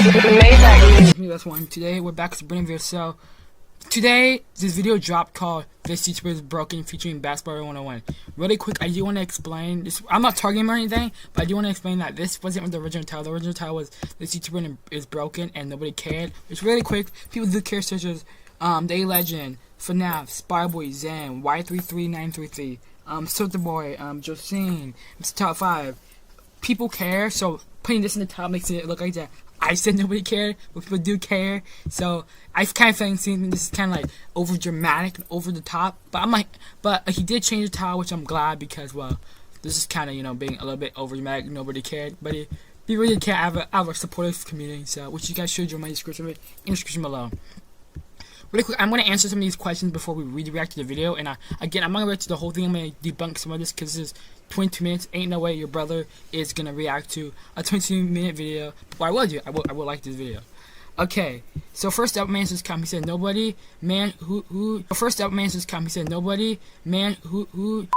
That's one. Today we're back to brand new video. So today this video dropped called "This YouTuber is Broken" featuring Batspider 101. Really quick, I do want to explain this. I'm not targeting him or anything, but I do want to explain that this wasn't the original title. The original title was "This YouTuber is Broken" and nobody cared. It's really quick. People do care, such as Day Legend, FNAF, Spyboy, Zen, Y33933, Soda Boy, Josine. It's top 5. People care, so putting this in the top makes it look like that I said nobody cared, but people do care. So I kind of think this is kind of like over dramatic and over the top. But I'm like, but he did change the title, which I'm glad, because well, this is kind of being a little bit over dramatic. Nobody cared, but if you really care, I have a supportive community. So which you guys should join my description in the description below. Really quick, I'm going to answer some of these questions before we react to the video. And again, I'm not going to react to the whole thing. I'm going to debunk some of this because this is 22 minutes. Ain't no way your brother is going to react to a 22-minute video. But I will do. I will like this video. Okay, so first up, MasonPlayz, he said, nobody, man, who first up, MasonPlayz, he said, nobody, man, who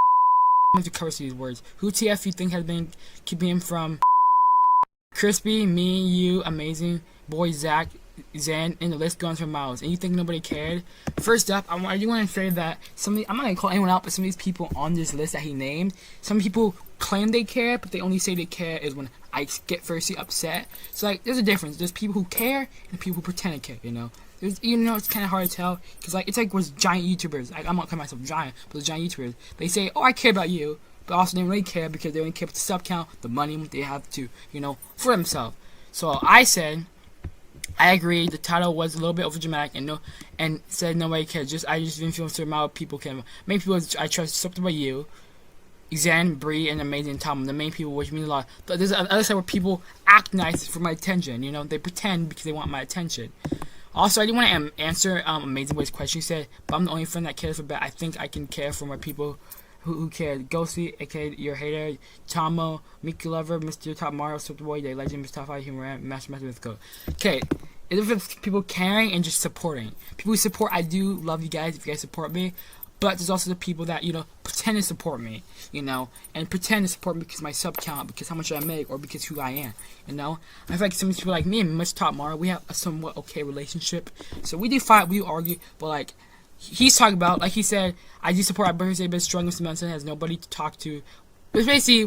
I have to curse these words. Who TF you think has been keeping him from Crispy, me, you, amazing, boy, Zach, Zen, and the list goes for miles, and you think nobody cared? First up, I do want to say that I'm not going to call anyone out, but some of these people on this list that he named, some people claim they care, but they only say they care is when I get firstly upset. So like, there's a difference. There's people who care and people who pretend to care, There's, it's kind of hard to tell, because like, it's like with giant YouTubers. Like, I'm not calling myself giant, but the giant YouTubers, they say, oh, I care about you, but also they don't really care because they only care about the sub count, the money they have to, for themselves. So I said, I agree. The title was a little bit overdramatic and said nobody cares. I just didn't feel so amount of people care. Main people I trust something about you, Xan, Bree, and Amazing Tom. The main people, which means a lot. But there's another side where people act nice for my attention. They pretend because they want my attention. Also, I do want to answer Amazing Boy's question. He said, "But I'm the only friend that cares for Bat. I think I can care for more people who care. Ghosty, aka your hater, Tomo, Mickey Lover, Mr. Top Mario, Super Boy, Day Legend, Mr. Top 5, Humor, Master with Go." Okay, it's people caring and just supporting. People who support, I do love you guys if you guys support me. But there's also the people that, pretend to support me, and pretend to support me because of my sub count, because how much I make, or because who I am, I feel like some people like me and Mr. Top Mario, we have a somewhat okay relationship. So we do fight, we argue, but like, he's talking about, like he said, I do support my brother, but struggling with Manson has nobody to talk to. But basically,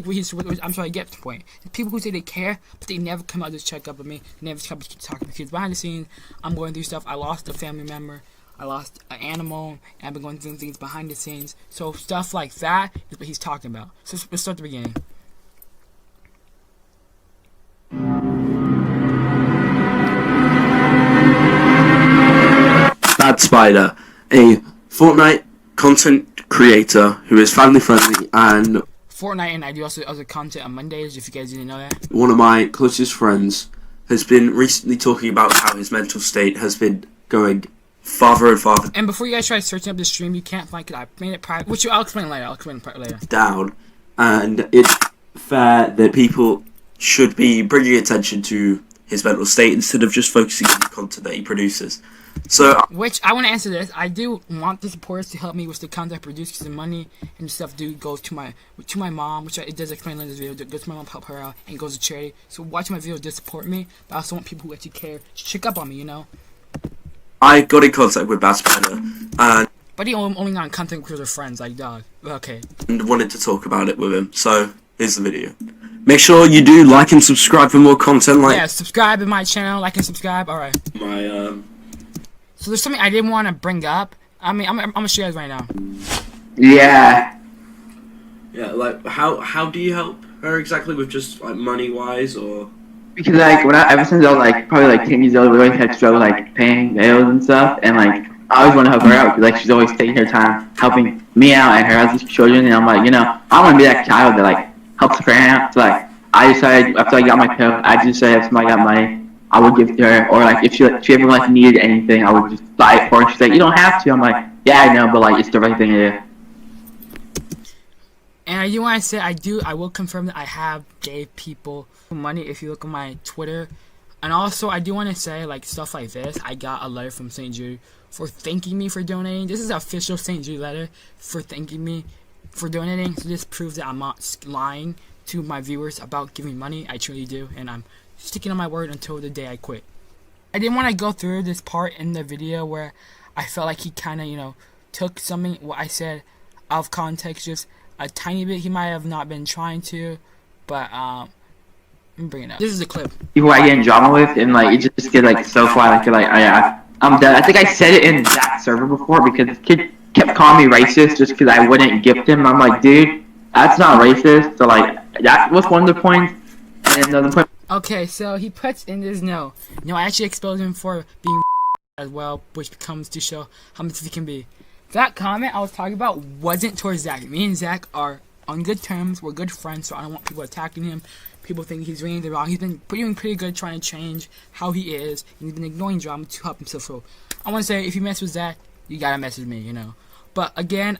I'm trying to get to the point. The people who say they care, but they never come out to check up with me, never come to talk to me, because behind the scenes, I'm going through stuff. I lost a family member, I lost an animal, and I've been going through things behind the scenes. So stuff like that is what he's talking about. So let's start at the beginning. Batspider, a Fortnite content creator who is family friendly and Fortnite, and I do also other content on Mondays, if you guys didn't know that. One of my closest friends has been recently talking about how his mental state has been going farther and farther. And before you guys try searching up the stream, you can't find it. I made it private, which I'll explain later. Down, and it's fair that people should be bringing attention to his mental state instead of just focusing on the content that he produces. So, which I want to answer this. I do want the supporters to help me with the content I produce, because the money and stuff goes to my mom, which it does explain in this video. It goes to my mom, help her out, and goes to charity. So watching my video does support me, but I also want people who actually care to check up on me, I got in contact with Batspider, but he only got in contact because of friends, like dog. Okay. And wanted to talk about it with him. So here's the video. Make sure you do like and subscribe for more content. Subscribe to my channel, like and subscribe. All right. So there's something I didn't want to bring up. I mean, I'm gonna show you guys right now. Yeah. Yeah, like how do you help her exactly, with just like money wise, or? Because like ever since I was like probably like 10 years old, we always had struggle like paying bills and stuff, and like I always want to help her out, because like she's always taking her time helping me out and her other children, and I'm like, I want to be that child that like helps her out. So like I decided after I got my pill, I just said if somebody got money, I would give it to her, or like if she ever like needed anything, I would just buy it for her. She's like, you don't have to. I'm like, yeah, I know, but like it's the right thing to do. And I do want to say, I will confirm that I have gave people money if you look at my Twitter. And also, I do want to say, like, stuff like this. I got a letter from St. Jude for thanking me for donating. This is an official St. Jude letter for thanking me for donating. So this proves that I'm not lying to my viewers about giving money. I truly do. And I'm sticking on my word until the day I quit. I didn't want to go through this part in the video where I felt like he kind of, you know, took something, what I said, out of context, just a tiny bit. He might have not been trying to, but, let me bring it up. This is a clip. People I get in drama with, and like, it just gets like so far, like, you're like, oh yeah, I'm done. I think I said it in that server before, because this kid kept calling me racist just because I wouldn't gift him. I'm like, dude, that's not racist. So like, that was one of the points. And another point. Okay, so he puts in this no. I actually exposed him for being as well, which becomes to show how much he can be. That comment I was talking about wasn't towards Zach. Me and Zach are on good terms. We're good friends, so I don't want people attacking him. People think he's doing anything wrong. He's been doing pretty good trying to change how he is. And he's been ignoring drama to help himself grow. I want to say, if you mess with Zach, you gotta mess with me, you know. But again,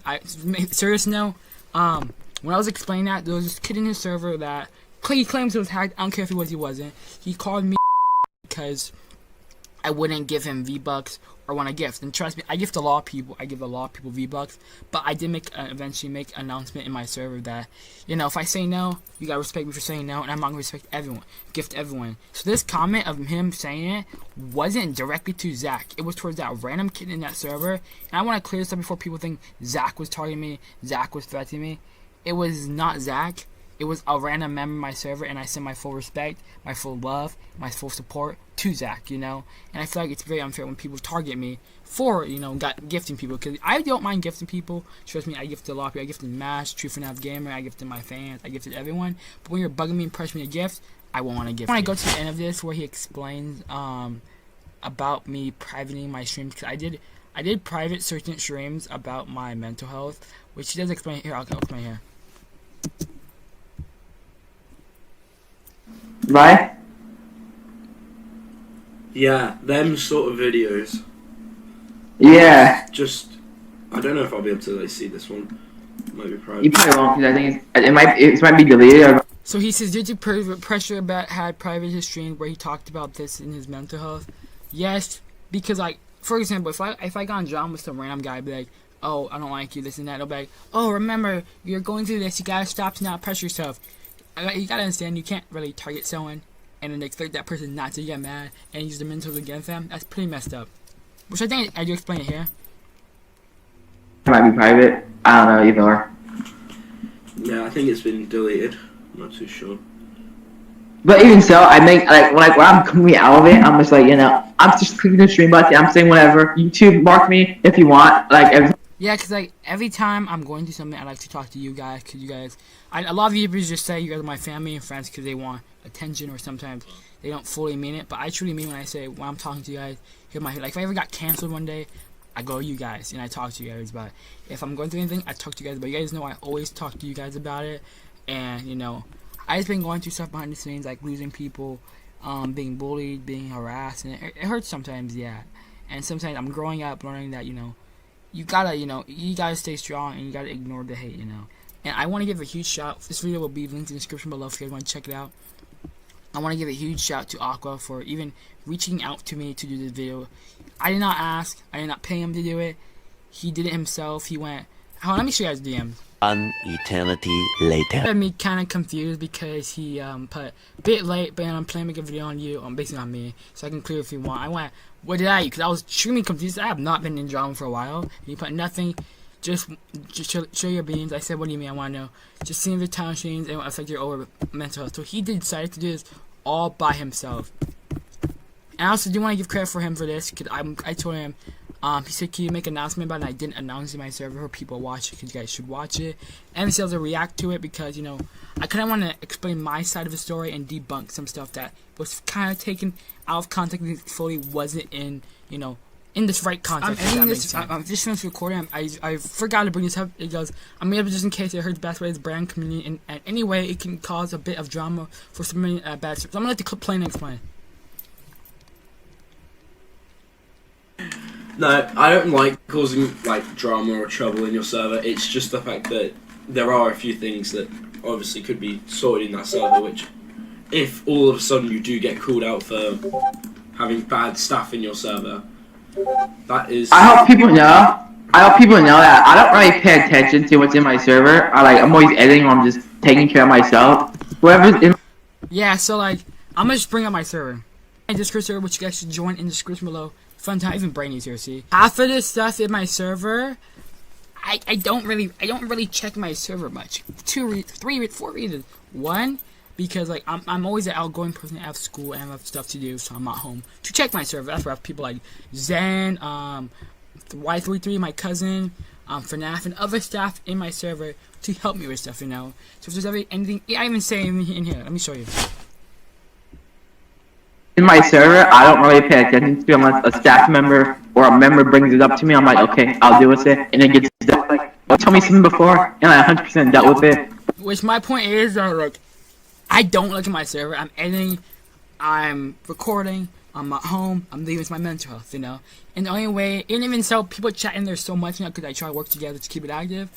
serious note, when I was explaining that, there was this kid in his server that he claims it was hacked. I don't care if he was, he wasn't. He called me because I wouldn't give him V-Bucks or when I gift. And trust me, I gift a lot of people. I give a lot of people V-Bucks. But I did eventually make an announcement in my server that, you know, if I say no, you gotta respect me for saying no, and I'm not gonna respect everyone, gift everyone. So this comment of him saying it wasn't directly to Zach. It was towards that random kid in that server. And I want to clear this up before people think Zach was targeting me, Zach was threatening me. It was not Zach. It was a random member of my server, and I send my full respect, my full love, my full support to Zach, you know? And I feel like it's very unfair when people target me for, you know, gifting people, because I don't mind gifting people. Trust me, I gifted a lot of people. I gifted Mash, True for Nav Gamer, I gifted my fans, I gifted everyone. But when you're bugging me and pressing me a gift, I won't want to gift. When I go to the end of this, where he explains about me privating my streams, because I did private certain streams about my mental health, which he does explain here. I'll explain here. Right? Yeah, them sort of videos. Yeah. Just, I don't know if I'll be able to like see this one. Might be private. You probably won't, because I think it might be deleted. So he says, due to pressure, Bat had private his stream where he talked about this in his mental health. Yes, because like, for example, if I got on drama with some random guy, I'd be like, oh, I don't like you, this and that. They'll be like, oh, remember, you're going through this, you gotta stop to not pressure yourself. You gotta understand, you can't really target someone and then expect that person not to get mad and use the mental against them. That's pretty messed up. Which I think I do explain it here. It might be private. I don't know either. Or. Yeah, I think it's been deleted. I'm not too sure. But even so, I make when I'm coming out of it, I'm just like, you know, I'm just clicking the stream button. I'm saying whatever. YouTube, mark me if you want. Yeah, because like every time I'm going through something, I like to talk to you guys, because you guys, a lot of YouTubers just say you guys are my family and friends because they want attention, or sometimes they don't fully mean it. But I truly mean when I say, when I'm talking to you guys, hear my, like if I ever got canceled one day, I go to you guys and I talk to you guys about it. If I'm going through anything, I talk to you guys. But you guys know I always talk to you guys about it. And you know, I just been going through stuff behind the scenes, like losing people, being bullied, being harassed, and it hurts sometimes, yeah. And sometimes I'm growing up, learning that, you know, you gotta stay strong and you gotta ignore the hate, you know. And I want to give a huge shout. This video will be linked in the description below if you guys want to check it out. I want to give a huge shout to Aqua for even reaching out to me to do this video. I did not ask. I did not pay him to do it. He did it himself. He went. Hold on, let me show you guys DMs. An eternity later. Had me kind of confused because he put a bit late, but I'm planning to make a video on you, basically on me, so I can clear if you want. I went, what did I? Because I was extremely confused. I have not been in drama for a while. And he put nothing. Just show your beans. I said, what do you mean? I want to know. Just seeing the town streams and affect your over mental health. So he decided to do this all by himself. And I also do want to give credit for him for this, because I told him. He said, can you make an announcement about it? And I didn't announce it in my server for people to watch it, because you guys should watch it. And he to react to it, because, you know, I kind of want to explain my side of the story and debunk some stuff that was kind of taken out of context and fully wasn't in, you know, in this right context. I'm just finished recording. I forgot to bring this up. It goes, I'm able just in case it hurts Batspiders brand community in any way it can cause a bit of drama for submitting bad. So I'm going to let the clip play and explain. No, I don't like causing like drama or trouble in your server. It's just the fact that there are a few things that obviously could be sorted in that server, which if all of a sudden you do get called out for having bad stuff in your server, that is... I hope people know that I don't really pay attention to what's in my server. I'm always editing, or I'm just taking care of myself. Whoever's in... Yeah, so like, I'm gonna just bring up my server. my Discord server, which you guys should join in the description below. Fun time, even Brainy's here, see? Half of this stuff in my server, I don't really check my server much. 4 reasons. One, because like I'm always an outgoing person out of school and I have stuff to do, so I'm not home to check my server. That's why I have people like Zen, Y33, my cousin, FNAF, and other staff in my server to help me with stuff, you know. So if there's anything, I even say in here, let me show you. In my server, I don't really pay attention to unless a staff member or a member brings it up to me. I'm like, okay, I'll deal with it, and it gets done. Like, you told me something before, and I 100% dealt with it. Which my point is that like, I don't look at my server. I'm editing, I'm recording, I'm at home, I'm dealing with my mental health, you know. And the only way, and even so, people chat in there so much, you know, because I try to work together to keep it active.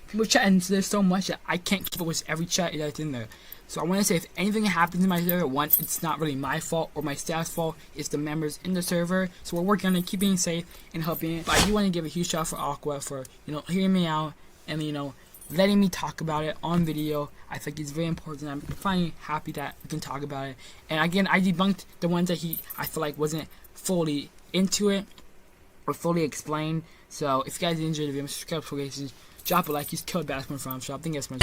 People chat in there so much that I can't keep up with every chat that's in there. So I want to say, if anything happens in my server once, it's not really my fault or my staff's fault. It's the members in the server. So we're working on it, keeping it safe and helping it. But I do want to give a huge shout out for Aqua for, you know, hearing me out and, you know, letting me talk about it on video. I think it's very important. I'm finally happy that we can talk about it. And again, I debunked the ones that I feel like wasn't fully into it or fully explained. So if you guys enjoyed the video, subscribe for cases. Drop a like. He's killed Batspider from Shop. I think that's much.